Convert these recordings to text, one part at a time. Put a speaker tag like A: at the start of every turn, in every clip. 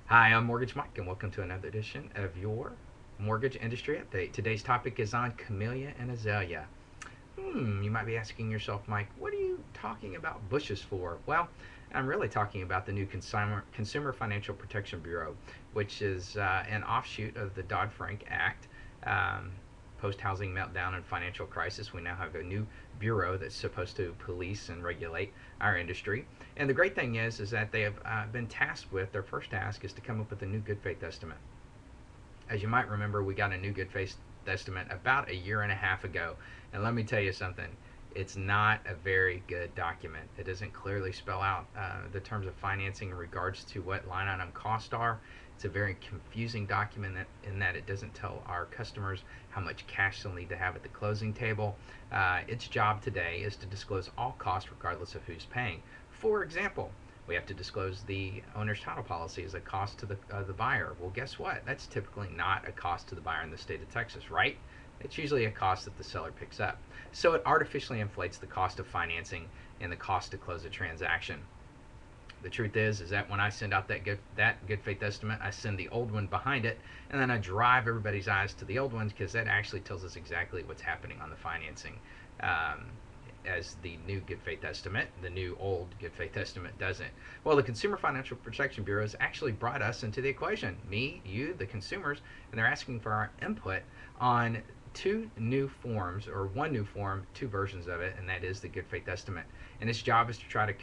A: Hi, I'm Mortgage Mike, and welcome to another edition of your Mortgage Industry Update. Today's topic is on camellia and azalea. You might be asking yourself, Mike, what are you talking about bushes for? Well, I'm really talking about the new Consumer Financial Protection Bureau, which is an offshoot of the Dodd-Frank Act. Um, Post-housing meltdown and financial crisis, we now have a new bureau that's supposed to police and regulate our industry. And the great thing is that they have been tasked with, their first task is to come up with a new good faith estimate. As you might remember, we got a new good faith estimate about a year and a half ago. And let me tell you something, it's not a very good document. It doesn't clearly spell out the terms of financing in regards to what line item costs are. It's a very confusing document in that it doesn't tell our customers how much cash they'll need to have at the closing table. Its job today is to disclose all costs regardless of who's paying. For example, we have to disclose the owner's title policy as a cost to the buyer. Well, guess what? That's typically not a cost to the buyer in the state of Texas, right? It's usually a cost that the seller picks up. So it artificially inflates the cost of financing and the cost to close a transaction. The truth is that when I send out that good faith estimate, I send the old one behind it, and then I drive everybody's eyes to the old ones because that actually tells us exactly what's happening on the financing. As the new good faith estimate, the new old good faith estimate doesn't. Well, the Consumer Financial Protection Bureau has actually brought us into the equation, me, you, the consumers, and they're asking for our input on two new forms, or one new form, two versions of it, and that is the good faith estimate. And its job is to try to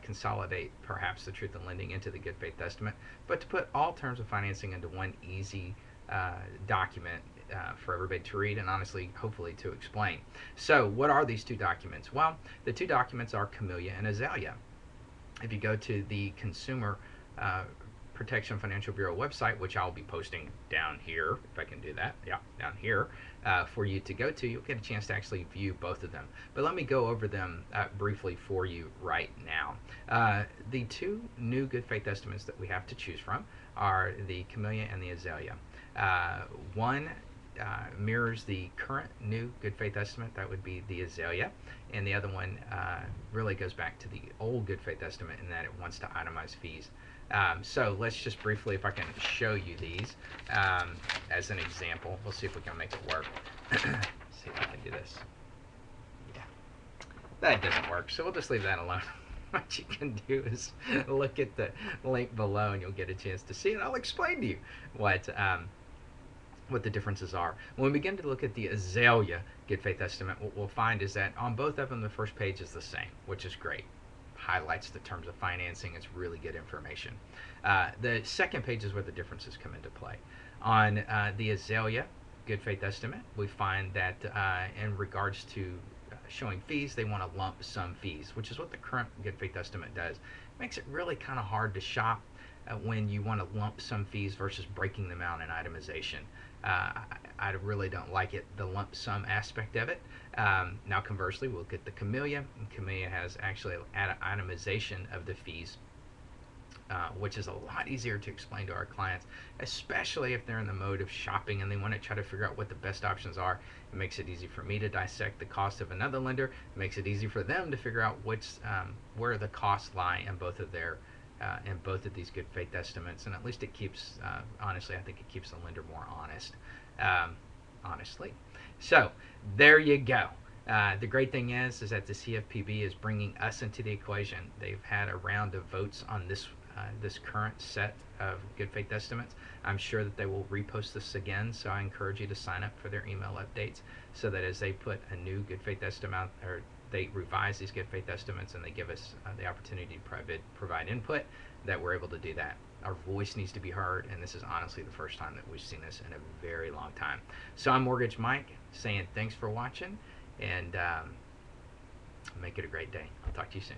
A: consolidate perhaps the truth in lending into the good faith estimate, but to put all terms of financing into one easy document for everybody to read and honestly, hopefully, to explain. So, what are these two documents? Well, the two documents are camellia and azalea. If you go to the Consumer Protection Financial Bureau website, which I'll be posting down here, if I can do that, yeah, down here, for you to go to, you'll get a chance to actually view both of them. But let me go over them briefly for you right now. The two new good faith estimates that we have to choose from are the camellia and the azalea. One mirrors the current new good faith estimate, that would be the azalea, and the other one really goes back to the old good faith estimate in that it wants to itemize fees. So let's just briefly, if I can show you these as an example. We'll see if we can make it work. See if I can do this. Yeah, that doesn't work, so we'll just leave that alone. What you can do is look at the link below and you'll get a chance to see it. I'll explain to you what the differences are. When we begin to look at the azalea good faith estimate, what we'll find is that on both of them the first page is the same, which is great. Highlights the terms of financing. It's really good information. The second page is where the differences come into play. On the azalea good faith estimate, we find that in regards to showing fees, they want a lump sum fees, which is what the current good faith estimate does. It makes it really kind of hard to shop when you want to lump sum fees versus breaking them out in itemization. I really don't like it, the lump sum aspect of it. Now conversely, we'll get the camellia. Camellia has actually an itemization of the fees, which is a lot easier to explain to our clients, especially if they're in the mode of shopping and they want to try to figure out what the best options are. It makes it easy for me to dissect the cost of another lender. It makes it easy for them to figure out where the costs lie in both of these good faith estimates, and at least it keeps, honestly, I think it keeps the lender more honest, honestly. So there you go. The great thing is that the CFPB is bringing us into the equation. They've had a round of votes on this current set of good faith estimates. I'm sure that they will repost this again, so I encourage you to sign up for their email updates so that as they put a new good faith estimate, or they revise these good faith estimates and they give us the opportunity to provide input, that we're able to do that. Our voice needs to be heard, and this is honestly the first time that we've seen this in a very long time. So I'm Mortgage Mike saying thanks for watching, and make it a great day. I'll talk to you soon.